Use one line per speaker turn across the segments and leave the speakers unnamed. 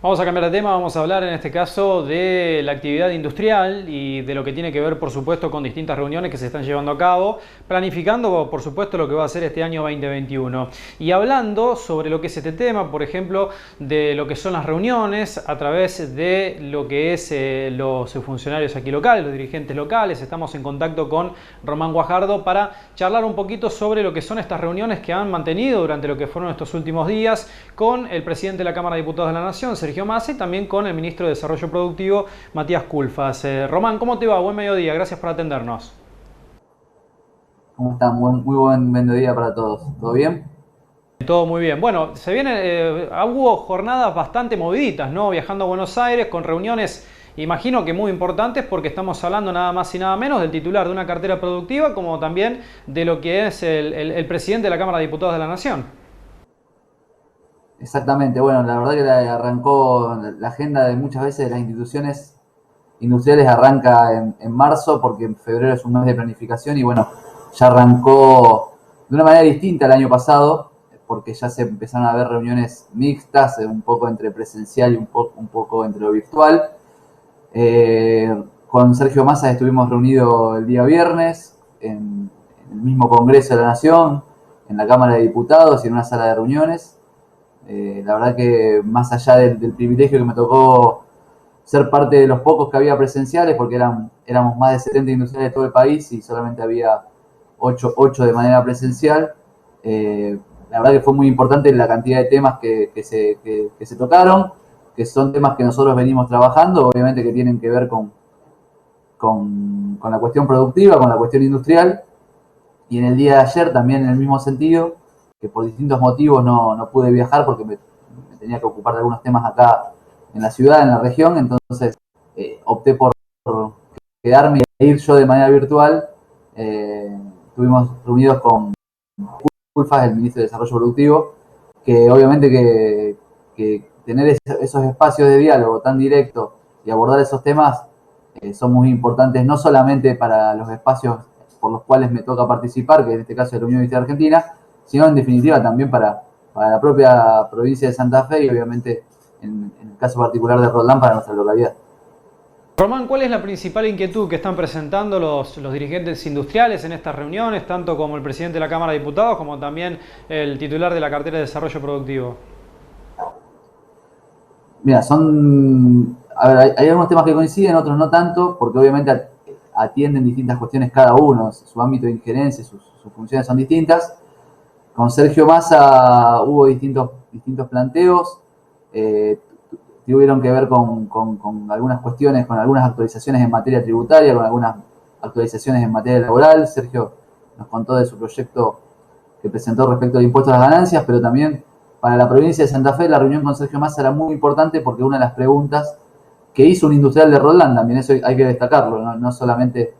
Vamos a cambiar de tema, vamos a hablar en este caso de la actividad industrial y de lo que tiene que ver, por supuesto, con distintas reuniones que se están llevando a cabo, planificando, por supuesto, lo que va a ser este año 2021. Y hablando sobre lo que es este tema, por ejemplo, de lo que son las reuniones a través de lo que es los funcionarios aquí locales, los dirigentes locales. Estamos en contacto con Román Guajardo para charlar un poquito sobre lo que son estas reuniones que han mantenido durante lo que fueron estos últimos días con el presidente de la Cámara de Diputados de la Nación, Sergio Massa, y también con el ministro de Desarrollo Productivo, Matías Culfas. Román, ¿cómo te va? Buen mediodía, gracias por atendernos.
¿Cómo están? Muy buen mediodía para todos. ¿Todo bien?
Todo muy bien. Bueno, se viene, hubo jornadas bastante moviditas, ¿no? Viajando a Buenos Aires con reuniones, imagino que muy importantes, porque estamos hablando nada más y nada menos del titular de una cartera productiva, como también de lo que es el presidente de la Cámara de Diputados de la Nación.
Exactamente. Bueno, la verdad que arrancó la agenda de muchas veces de las instituciones industriales arranca en marzo porque en febrero es un mes de planificación y bueno, ya arrancó de una manera distinta el año pasado porque ya se empezaron a ver reuniones mixtas, un poco entre presencial y un poco entre lo virtual. Con Sergio Massa estuvimos reunidos el día viernes en el mismo Congreso de la Nación, en la Cámara de Diputados y en una sala de reuniones. La verdad que más allá del privilegio que me tocó ser parte de los pocos que había presenciales, porque éramos más de 70 industriales de todo el país y solamente había 8 de manera presencial, la verdad que fue muy importante la cantidad de temas que se tocaron, que son temas que nosotros venimos trabajando, obviamente que tienen que ver con la cuestión productiva, con la cuestión industrial, y en el día de ayer también en el mismo sentido, que por distintos motivos no pude viajar porque me tenía que ocupar de algunos temas acá en la ciudad, en la región, entonces opté por quedarme e ir yo de manera virtual. Estuvimos reunidos con Culfas, el ministro de Desarrollo Productivo, que obviamente que tener esos espacios de diálogo tan directos y abordar esos temas son muy importantes, no solamente para los espacios por los cuales me toca participar, que en este caso es la Unión Industrial Argentina, sino en definitiva también para la propia provincia de Santa Fe y obviamente en el caso particular de Roldán para nuestra localidad.
Román, ¿cuál es la principal inquietud que están presentando los dirigentes industriales en estas reuniones, tanto como el presidente de la Cámara de Diputados, como también el titular de la cartera de Desarrollo Productivo?
Mira, a ver, hay algunos temas que coinciden, otros no tanto, porque obviamente atienden distintas cuestiones cada uno, su ámbito de injerencia, sus funciones son distintas. Con Sergio Massa hubo distintos planteos, eh, tuvieron que ver con algunas cuestiones, con algunas actualizaciones en materia tributaria, con algunas actualizaciones en materia laboral. Sergio nos contó de su proyecto que presentó respecto al impuesto a las ganancias, pero también para la provincia de Santa Fe la reunión con Sergio Massa era muy importante porque una de las preguntas que hizo un industrial de Roldán, también eso hay que destacarlo, no solamente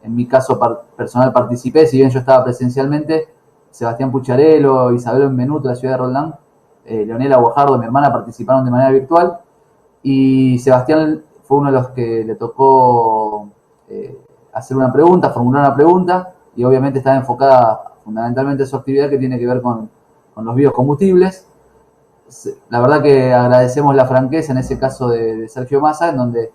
en mi caso personal participé, si bien yo estaba presencialmente, Sebastián Pucharello, Isabel Benvenuto de la ciudad de Roldán, Leonela Guajardo, mi hermana, participaron de manera virtual y Sebastián fue uno de los que le tocó hacer una pregunta, formular una pregunta y obviamente estaba enfocada fundamentalmente en su actividad que tiene que ver con los biocombustibles. La verdad que agradecemos la franqueza en ese caso de Sergio Massa, en donde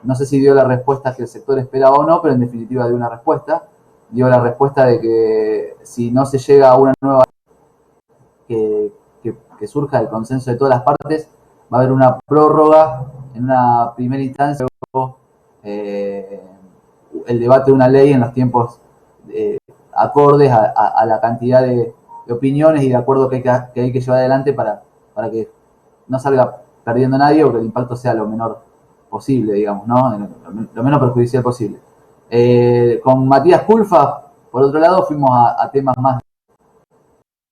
no sé si dio la respuesta que el sector esperaba o no, pero en definitiva dio una respuesta. Dio la respuesta de que si no se llega a una nueva que, que surja del consenso de todas las partes, va a haber una prórroga en una primera instancia, luego, el debate de una ley en los tiempos acordes a la cantidad de opiniones y de acuerdos que hay que llevar adelante para que no salga perdiendo nadie o que el impacto sea lo menor posible, digamos, ¿no? Lo menos perjudicial posible. Con Matías Culfa, por otro lado, fuimos a temas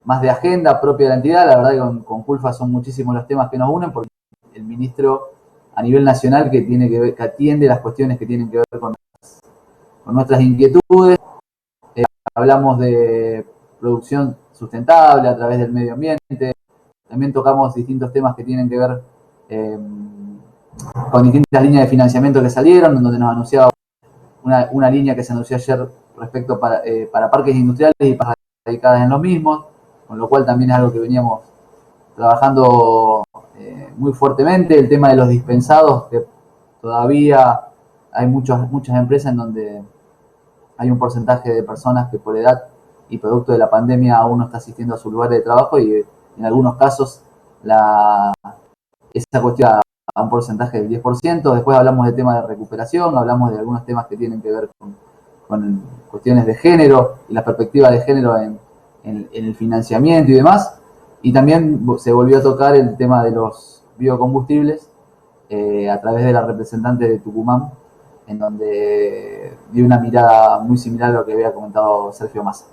más de agenda propia de la entidad. La verdad que con Culfa son muchísimos los temas que nos unen, porque el ministro a nivel nacional que atiende las cuestiones que tienen que ver con nuestras inquietudes. Hablamos de producción sustentable a través del medio ambiente. También tocamos distintos temas que tienen que ver con distintas líneas de financiamiento que salieron, donde nos anunciaba una línea que se anunció ayer respecto para parques industriales y para dedicadas en los mismos, con lo cual también es algo que veníamos trabajando muy fuertemente. El tema de los dispensados, que todavía hay muchas empresas en donde hay un porcentaje de personas que por edad y producto de la pandemia aún no está asistiendo a su lugar de trabajo, y en algunos casos esa cuestión a un porcentaje del 10%. Después hablamos de temas de recuperación, hablamos de algunos temas que tienen que ver con cuestiones de género y la perspectiva de género en el financiamiento y demás. Y también se volvió a tocar el tema de los biocombustibles a través de la representante de Tucumán, en donde dio una mirada muy similar a lo que había comentado Sergio Massa.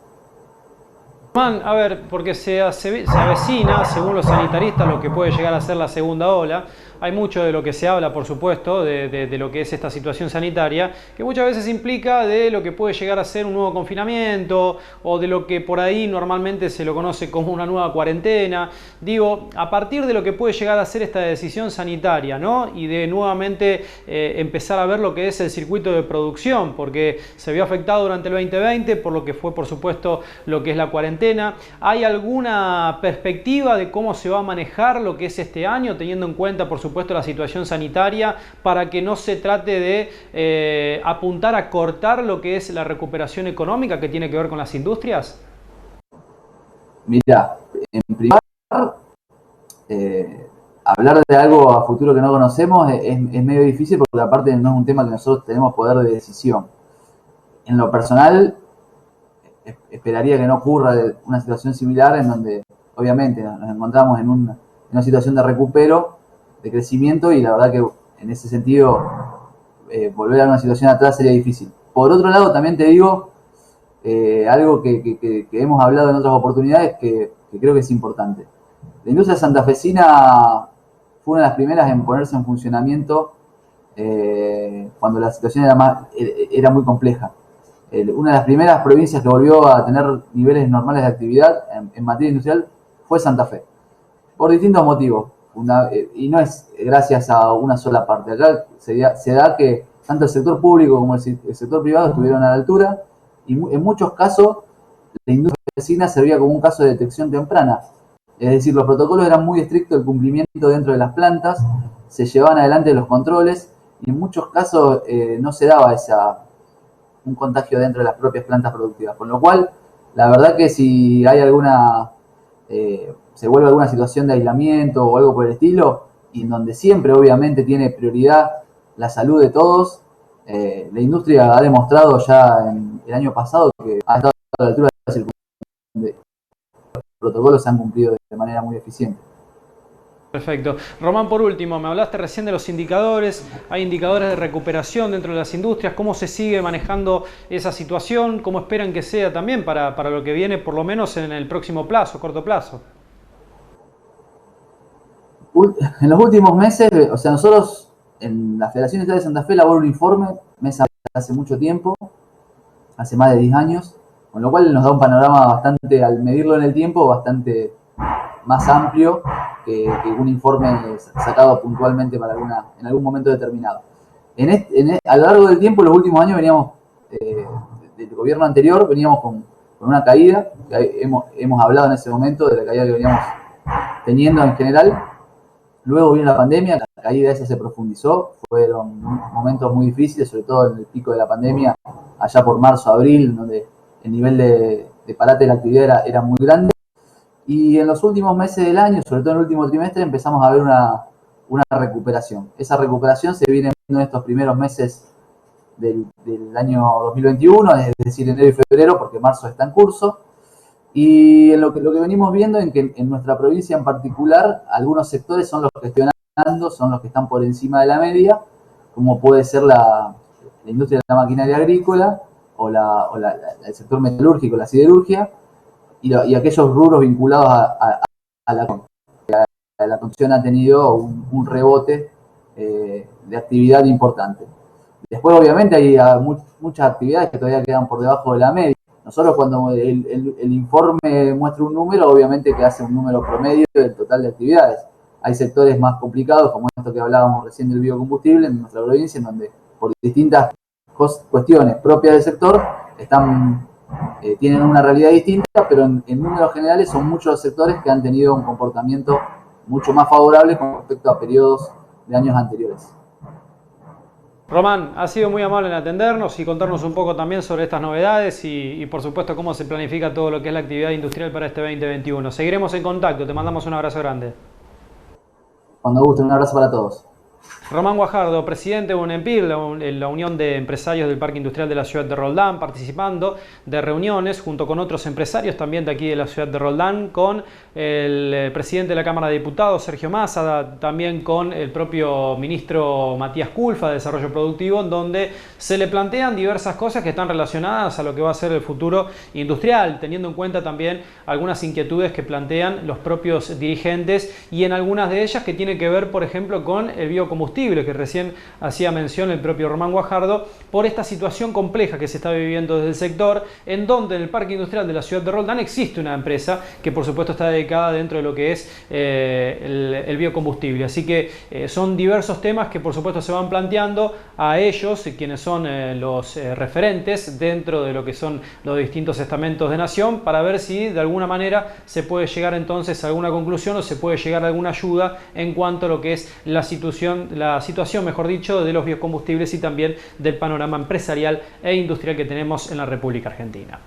Man, a ver, porque se avecina, según los sanitaristas, lo que puede llegar a ser la segunda ola. Hay mucho de lo que se habla, por supuesto, de lo que es esta situación sanitaria, que muchas veces implica de lo que puede llegar a ser un nuevo confinamiento o de lo que por ahí normalmente se lo conoce como una nueva cuarentena. Digo, a partir de lo que puede llegar a ser esta decisión sanitaria, ¿no? Y de nuevamente empezar a ver lo que es el circuito de producción, porque se vio afectado durante el 2020 por lo que fue, por supuesto, lo que es la cuarentena. ¿Hay alguna perspectiva de cómo se va a manejar lo que es este año, teniendo en cuenta, por supuesto, la situación sanitaria, para que no se trate de apuntar a cortar lo que es la recuperación económica que tiene que ver con las industrias?
Mira, en primer lugar, hablar de algo a futuro que no conocemos es medio difícil, porque aparte no es un tema que nosotros tenemos poder de decisión. En lo personal, esperaría que no ocurra una situación similar, en donde obviamente nos encontramos en una situación de recupero, de crecimiento, y la verdad que en ese sentido volver a una situación atrás sería difícil. Por otro lado, también te digo algo que hemos hablado en otras oportunidades, que creo que es importante. La industria santafesina fue una de las primeras en ponerse en funcionamiento cuando la situación era muy compleja. Una de las primeras provincias que volvió a tener niveles normales de actividad en materia industrial fue Santa Fe, por distintos motivos. Y no es gracias a una sola parte. Acá se da que tanto el sector público como el sector privado estuvieron a la altura, y en muchos casos la industria vecina servía como un caso de detección temprana. Es decir, los protocolos eran muy estrictos, el cumplimiento dentro de las plantas, se llevaban adelante los controles, y en muchos casos no se daba un contagio dentro de las propias plantas productivas. Con lo cual, la verdad que si hay se vuelve alguna situación de aislamiento o algo por el estilo, y en donde siempre obviamente tiene prioridad la salud de todos, la industria ha demostrado ya en el año pasado que ha estado a la altura de las circunstancias. Los protocolos se han cumplido de manera muy eficiente.
Perfecto. Román, por último, me hablaste recién de los indicadores. Hay indicadores de recuperación dentro de las industrias. ¿Cómo se sigue manejando esa situación? ¿Cómo esperan que sea también para lo que viene, por lo menos en el próximo plazo, corto plazo?
En los últimos meses, o sea, nosotros en la Federación Industrial de Santa Fe elabora un informe mes a mes hace mucho tiempo, hace más de 10 años, con lo cual nos da un panorama bastante, al medirlo en el tiempo, bastante más amplio que un informe sacado puntualmente en algún momento determinado. A lo largo del tiempo, en los últimos años, veníamos, del gobierno anterior, veníamos con una caída, que hemos hablado en ese momento de la caída que veníamos teniendo en general. Luego vino la pandemia, la caída esa se profundizó, fueron momentos muy difíciles, sobre todo en el pico de la pandemia, allá por marzo, abril, donde el nivel de parate de la actividad era muy grande. Y en los últimos meses del año, sobre todo en el último trimestre, empezamos a ver una recuperación. Esa recuperación se viene viendo en estos primeros meses del año 2021, es decir, enero y febrero, porque marzo está en curso. Y lo que venimos viendo es que en nuestra provincia en particular, algunos sectores son los que están ganando, son los que están por encima de la media, como puede ser la industria de la maquinaria agrícola o el sector metalúrgico, la siderurgia, y aquellos rubros vinculados a la construcción ha tenido un rebote de actividad importante. Después, obviamente, hay muchas actividades que todavía quedan por debajo de la media. Nosotros, cuando el informe muestra un número, obviamente que hace un número promedio del total de actividades. Hay sectores más complicados, como esto que hablábamos recién del biocombustible en nuestra provincia, en donde por distintas cuestiones propias del sector tienen una realidad distinta, pero en números generales son muchos los sectores que han tenido un comportamiento mucho más favorable con respecto a periodos de años anteriores.
Román, ha sido muy amable en atendernos y contarnos un poco también sobre estas novedades y por supuesto cómo se planifica todo lo que es la actividad industrial para este 2021. Seguiremos en contacto, te mandamos un abrazo grande.
Cuando guste, un abrazo para todos.
Román Guajardo, presidente de UNEMPIR, la Unión de Empresarios del Parque Industrial de la Ciudad de Roldán, participando de reuniones junto con otros empresarios también de aquí de la Ciudad de Roldán, con el presidente de la Cámara de Diputados, Sergio Massa, también con el propio ministro Matías Culfa de Desarrollo Productivo, en donde se le plantean diversas cosas que están relacionadas a lo que va a ser el futuro industrial, teniendo en cuenta también algunas inquietudes que plantean los propios dirigentes y en algunas de ellas que tienen que ver, por ejemplo, con el biocombustible, que recién hacía mención el propio Román Guajardo, por esta situación compleja que se está viviendo desde el sector, en donde en el Parque Industrial de la Ciudad de Roldán existe una empresa que por supuesto está dedicada dentro de lo que es el biocombustible. Así que son diversos temas que por supuesto se van planteando a ellos, quienes son los referentes dentro de lo que son los distintos estamentos de nación, para ver si de alguna manera se puede llegar entonces a alguna conclusión o se puede llegar a alguna ayuda en cuanto a lo que es la situación, mejor dicho, de los biocombustibles y también del panorama empresarial e industrial que tenemos en la República Argentina.